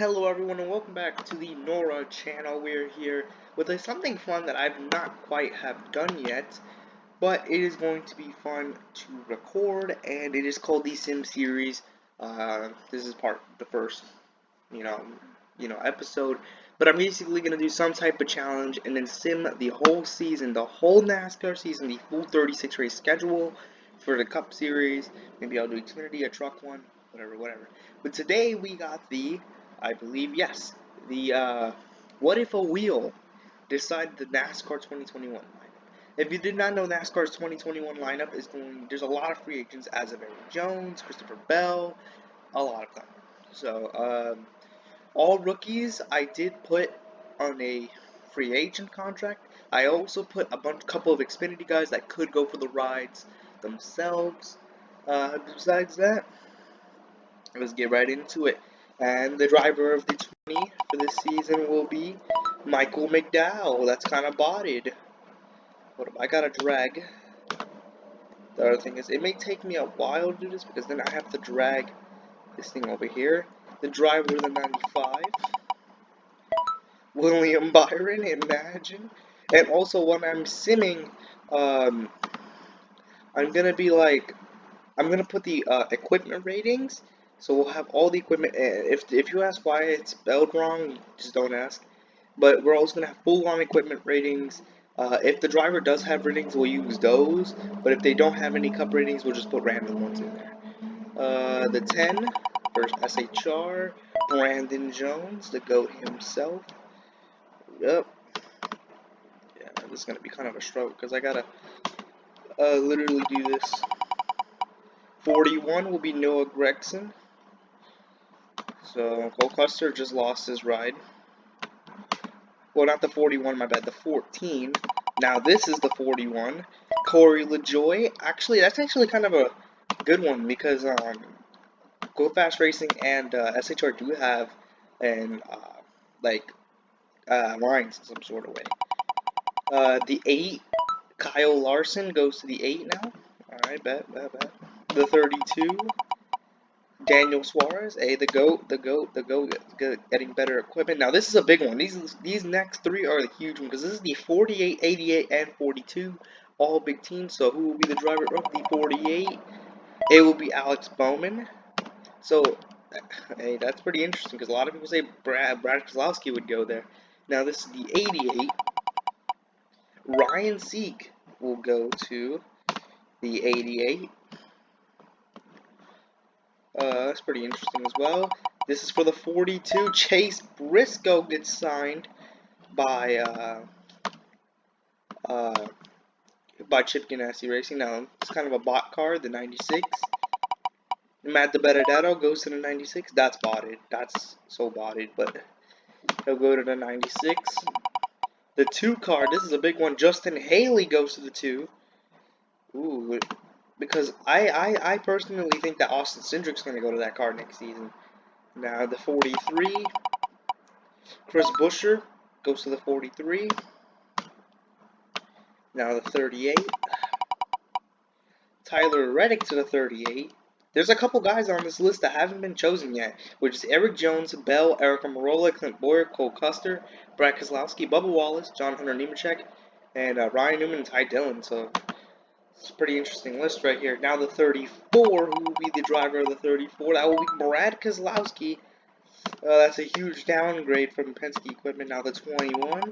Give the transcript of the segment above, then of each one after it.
Hello everyone and welcome back to the Nora channel. We're here with something fun that I've not quite have done yet, but it is going to be fun to record, and it is called the Sim series. This is the first, you know, episode, but I'm basically gonna do some type of challenge and then sim the whole season, the whole NASCAR season, the full 36 race schedule for the Cup Series. Maybe I'll do Xfinity, a truck one, whatever. But today we got I believe, yes, the what if a wheel decided the NASCAR 2021 lineup. If you did not know, NASCAR's 2021 lineup is there's a lot of free agents as of Eric Jones, Christopher Bell, a lot of them. So, all rookies I did put on a free agent contract. I also put a couple of Xfinity guys that could go for the rides themselves. Besides that, let's get right into it. And the driver of the 20 for this season will be Michael McDowell. That's kind of botted. I gotta drag. The other thing is, it may take me a while to do this because then I have to drag this thing over here. The driver of the 95. William Byron, imagine. And also when I'm simming, I'm gonna be like, I'm gonna put the equipment ratings. So we'll have all the equipment. If you ask why it's spelled wrong, just don't ask. But we're also gonna have full-on equipment ratings. If the driver does have ratings, we'll use those. But if they don't have any cup ratings, we'll just put random ones in there. The 10 for SHR, Brandon Jones, the GOAT himself. Yep. Yeah, this is gonna be kind of a struggle because I gotta literally do this. 41 will be Noah Gregson. So Cole Custer just lost his ride. Well, not the 41, my bad, the 14. Now this is the 41. Corey LaJoy. Actually, that's actually kind of a good one because Go Fast Racing and SHR do have an lines in some sort of way. The 8, Kyle Larson goes to the 8 now. Alright, bet. The 32, Daniel Suarez, the GOAT, getting better equipment. Now this is a big one. These next three are the huge one because this is the 48, 88, and 42, all big teams. So who will be the driver of the 48? It will be Alex Bowman. So, hey, that's pretty interesting because a lot of people say Brad Keselowski would go there. Now this is the 88. Ryan Sieg will go to the 88. That's pretty interesting as well. This is for the 42. Chase Briscoe gets signed by Chip Ganassi Racing. Now, it's kind of a bot car, the 96. Matt DiBenedetto goes to the 96. That's botted. That's so botted, but he'll go to the 96. The 2 car, this is a big one. Justin Haley goes to the 2. Ooh, because I personally think that Austin Cindric's going to go to that car next season. Now the 43, Chris Buescher goes to the 43. Now the 38, Tyler Reddick to the 38. There's a couple guys on this list that haven't been chosen yet, which is Eric Jones, Bell, Eric Marola, Clint Boyer, Cole Custer, Brad Keselowski, Bubba Wallace, John Hunter Nemechek, and Ryan Newman and Ty Dillon. So it's a pretty interesting list right here. Now the 34, who will be the driver of the 34? That will be Brad Keselowski. That's a huge downgrade from Penske equipment. Now the 21,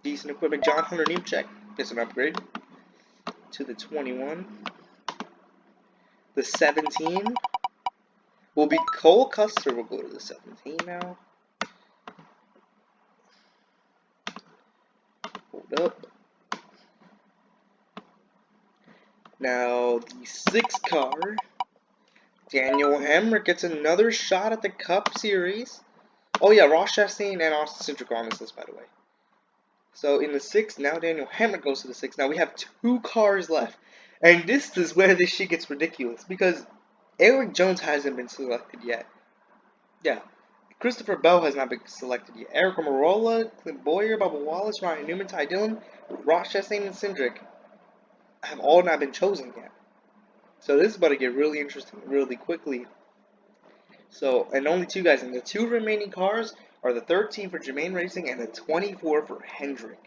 decent equipment. John Hunter Nemechek gets an upgrade to the 21. The 17 will be Cole Custer. Will go to the 17 now. Hold up. Now the 6 car, Daniel Hemrick gets another shot at the Cup Series. Oh yeah, Ross Chastain and Austin Cindric are on this list, by the way. So in the 6, now Daniel Hemrick goes to the 6. Now we have 2 cars left. And this is where this shit gets ridiculous. Because Eric Jones hasn't been selected yet. Yeah. Christopher Bell has not been selected yet. Eric Marola, Clint Boyer, Bubba Wallace, Ryan Newman, Ty Dillon, Ross Chastain, and Cindric have all not been chosen yet. So this is about to get really interesting really quickly. So, and only two guys, and the two remaining cars are the 13 for Jermaine Racing and the 24 for Hendrick.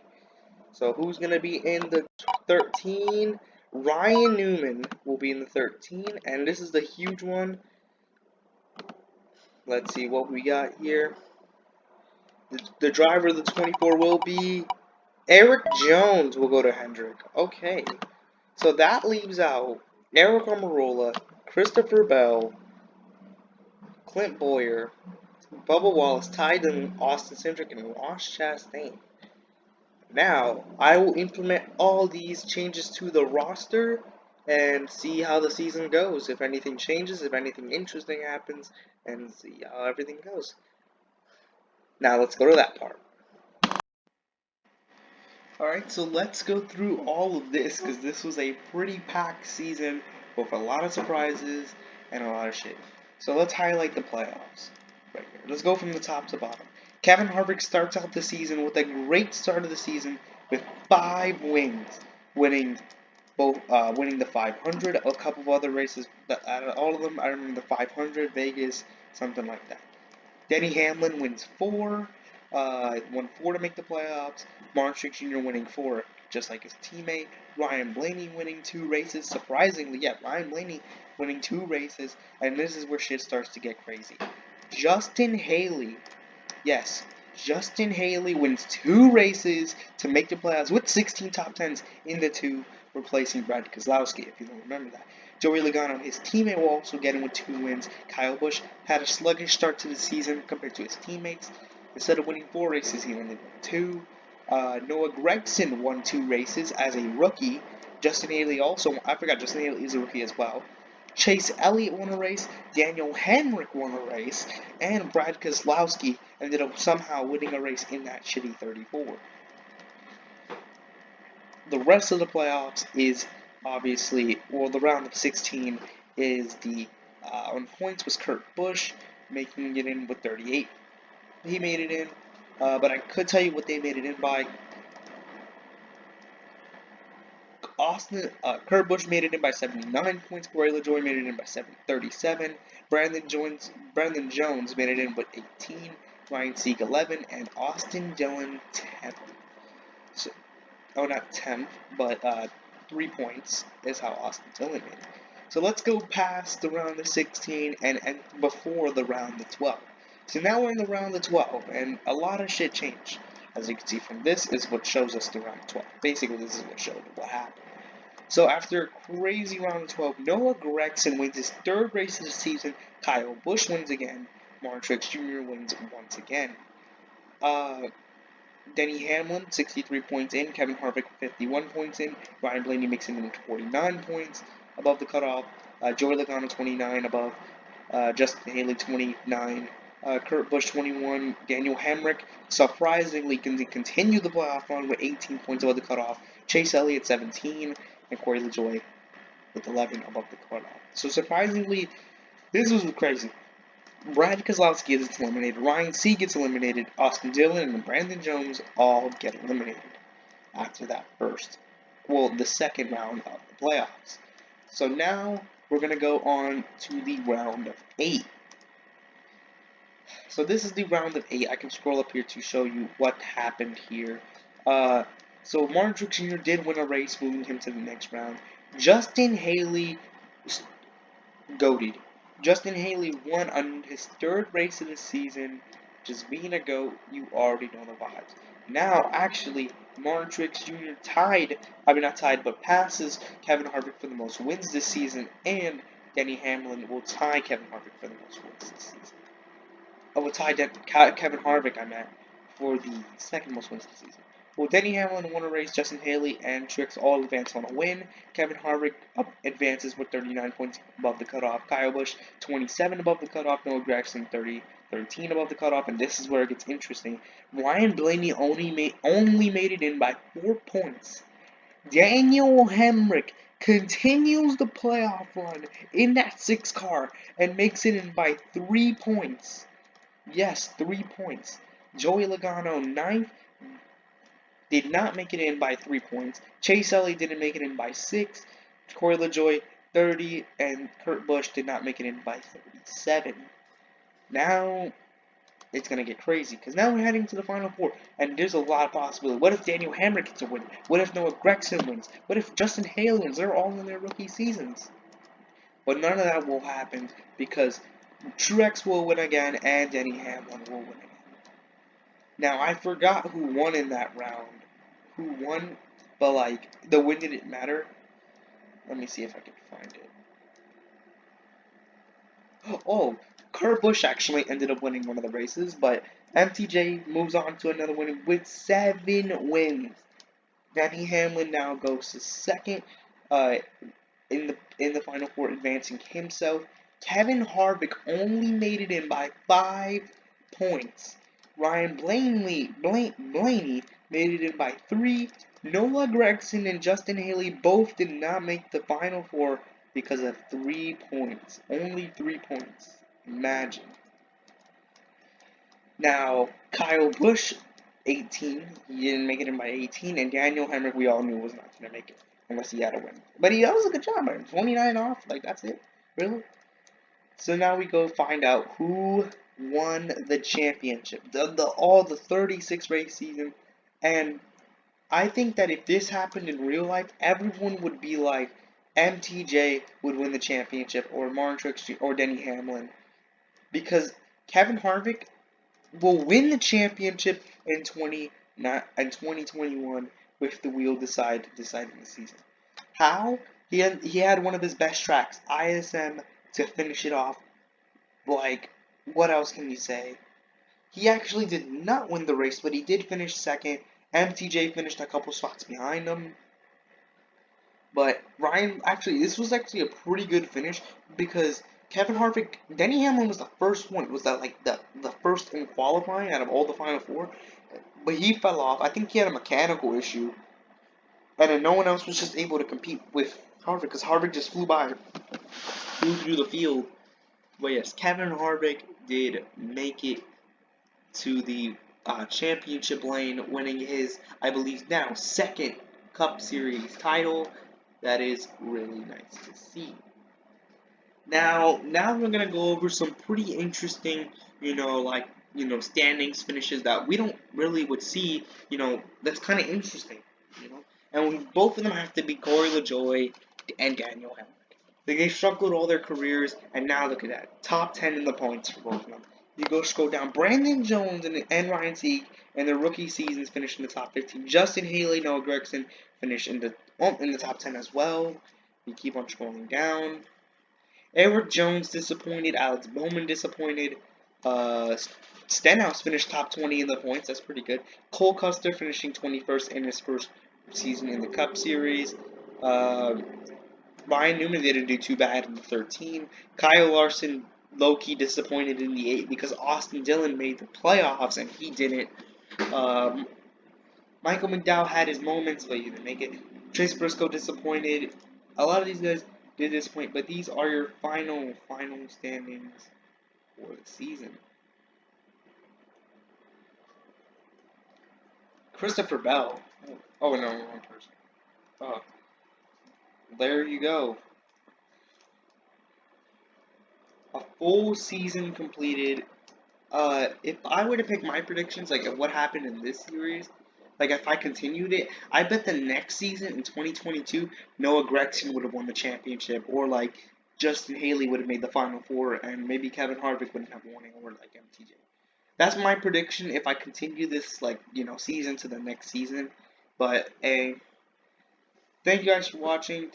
So, who's going to be in the 13? Ryan Newman will be in the 13, and this is the huge one. Let's see what we got here. The driver of the 24 will be Eric Jones will go to Hendrick. Okay. So that leaves out Eric Almirola, Christopher Bell, Clint Boyer, Bubba Wallace, Ty Dillon, Austin Cindric, and Ross Chastain. Now, I will implement all these changes to the roster and see how the season goes. If anything changes, if anything interesting happens, and see how everything goes. Now, let's go to that part. Alright, so let's go through all of this because this was a pretty packed season with a lot of surprises and a lot of shit. So let's highlight the playoffs right here. Let's go from the top to bottom. Kevin Harvick starts out the season with a great start of the season with 5 wins, winning winning the 500, a couple of other races. Out of all of them, I remember the 500, Vegas, something like that. Denny Hamlin wins 4, won 4 to make the playoffs. Martin Truex Jr. winning 4, just like his teammate. Ryan Blaney winning 2 races. Surprisingly, yeah, Ryan Blaney winning 2 races. And this is where shit starts to get crazy. Justin Haley, yes, Justin Haley wins 2 races to make the playoffs with 16 top 10s in the 2, replacing Brad Keselowski, if you don't remember that. Joey Logano, his teammate, will also get in with 2 wins. Kyle Busch had a sluggish start to the season compared to his teammates. Instead of winning 4 races, he only won 2. Noah Gragson won 2 races as a rookie. Justin Haley also, I forgot Justin Haley is a rookie as well. Chase Elliott won a race, Daniel Hemrick won a race, and Brad Keselowski ended up somehow winning a race in that shitty 34. The rest of the playoffs is obviously, well, the round of 16 is the, on points was Kurt Busch, making it in with 38. He made it in, but I could tell you what they made it in by. Kurt Busch made it in by 79 points. Corey LaJoie made it in by 37. Brandon Jones made it in with 18. Ryan Sieg 11, and Austin Dillon 10th. So, not 10th, but 3 points is how Austin Dillon made it. So let's go past the round of 16 and before the round of 12. So now we're in the round of 12, and a lot of shit changed. As you can see from this is what shows us the round of 12. Basically, this is what showed what happened. So after a crazy round of 12, Noah Gragson wins his 3rd race of the season. Kyle Busch wins again. Martin Truex Jr. wins once again. Denny Hamlin, 63 points in. Kevin Harvick, 51 points in. Ryan Blaney makes it in with 49 points above the cutoff. Joey Logano, 29 above. Justin Haley, 29. Kurt Busch, 21. Daniel Hemrick, surprisingly, can continue the playoff run with 18 points above the cutoff. Chase Elliott, 17. And Corey LaJoie with 11 above the cutoff. So surprisingly, this was crazy. Brad Keselowski gets eliminated, Ryan Sieg gets eliminated, Austin Dillon and Brandon Jones all get eliminated after that the second round of the playoffs. So now we're going to go on to the round of 8. So this is the round of 8. I can scroll up here to show you what happened here. So Martin Truex Jr. did win a race, moving him to the next round. Justin Haley goated. Justin Haley won on his 3rd race of the season. Just being a GOAT, you already know the vibes. Now, actually, Martin Truex Jr. passes Kevin Harvick for the most wins this season, and Denny Hamlin will tie Kevin Harvick for the most wins this season. Will tie Kevin Harvick, for the 2nd most wins this season. Well, Denny Hamlin won a race, Justin Haley and Truex all advance on a win. Kevin Harvick advances with 39 points above the cutoff. Kyle Busch, 27 above the cutoff. Noah Gragson, 13 above the cutoff. And this is where it gets interesting. Ryan Blaney only made it in by 4 points. Daniel Hemrick continues the playoff run in that 6 car and makes it in by 3 points. Yes, 3 points. Joey Logano, 9th, did not make it in by 3 points. Chase Elliott didn't make it in by 6. Corey LaJoie, 30. And Kurt Busch did not make it in by 37. Now it's gonna get crazy because now we're heading to the final four, and there's a lot of possibility. What if Daniel Hammer gets a win? What if Noah Gregson wins? What if Justin Haley wins? They're all in their rookie seasons, but none of that will happen because Truex will win again and Denny Hamlin will win again. Now I forgot who won in that round, who won, but like the win didn't matter. Let me see if I can find it. Oh, Kurt Busch actually ended up winning one of the races, but MTJ moves on to another win with 7 wins. Denny Hamlin now goes to second uh, in the final four, advancing himself. Kevin Harvick only made it in by 5 points. Ryan Blaney made it in by 3. Noah Gregson and Justin Haley both did not make the final four because of 3 points. Only 3 points. Imagine. Now, Kyle Busch, 18. He didn't make it in by 18. And Daniel Hemrick, we all knew was not going to make it unless he had a win. But that was a good job, man. 29 off. Like, that's it. Really? So now we go find out who won the championship. All the 36 race season. And I think that if this happened in real life, everyone would be like, MTJ would win the championship, or Martin Truex, or Denny Hamlin, because Kevin Harvick will win the championship in 2021 with the wheel deciding the season. How? He had one of his best tracks, ISM, to finish it off. Like, what else can you say? He actually did not win the race, but he did finish second. MTJ finished a couple spots behind him. But this was actually a pretty good finish because Kevin Harvick, Denny Hamlin was the first one. Was that like the first in qualifying out of all the final four? But he fell off. I think he had a mechanical issue, and then no one else was just able to compete with Harvick because Harvick just flew through the field. But yes, Kevin Harvick did make it to the championship lane, winning his, I believe now, second Cup Series title. That is really nice to see. Now we're gonna go over some pretty interesting, standings finishes that we don't really would see, that's kind of interesting, and both of them have to be Corey LaJoie and Daniel Hemrick. They struggled all their careers, and now look at that, top 10 in the points for both of them. You go scroll down, Brandon Jones and Ryan Sieg and their rookie seasons finished in the top 15. Justin Haley, Noah Gregson finished in the top 10 as well. You keep on scrolling down. Eric Jones disappointed. Alex Bowman disappointed. Stenhouse finished top 20 in the points. That's pretty good. Cole Custer finishing 21st in his first season in the Cup Series. Ryan Newman didn't do too bad in the 13. Kyle Larson low-key disappointed in the 8 because Austin Dillon made the playoffs and he didn't. Michael McDowell had his moments, but he didn't make it. Chase Briscoe disappointed. A lot of these guys did disappoint, but these are your final standings for the season. Christopher Bell. Oh no, wrong person. Oh, there you go. A full season completed. If I were to pick my predictions, like of what happened in this series, like if I continued it, I bet the next season in 2022, Noah Gregson would have won the championship, or like Justin Haley would have made the final four, and maybe Kevin Harvick wouldn't have won it, or like MTJ. That's my prediction if I continue this season to the next season. But thank you guys for watching.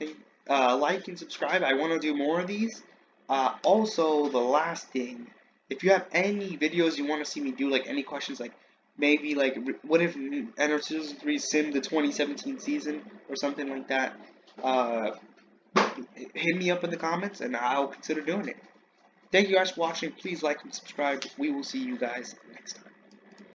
Like and subscribe. I want to do more of these. Also, the last thing, if you have any videos you want to see me do, like any questions, like maybe like what if NR 2003 sim the 2017 season or something like that, hit me up in the comments and I'll consider doing it. Thank you guys for watching. Please like and subscribe. We will see you guys next time.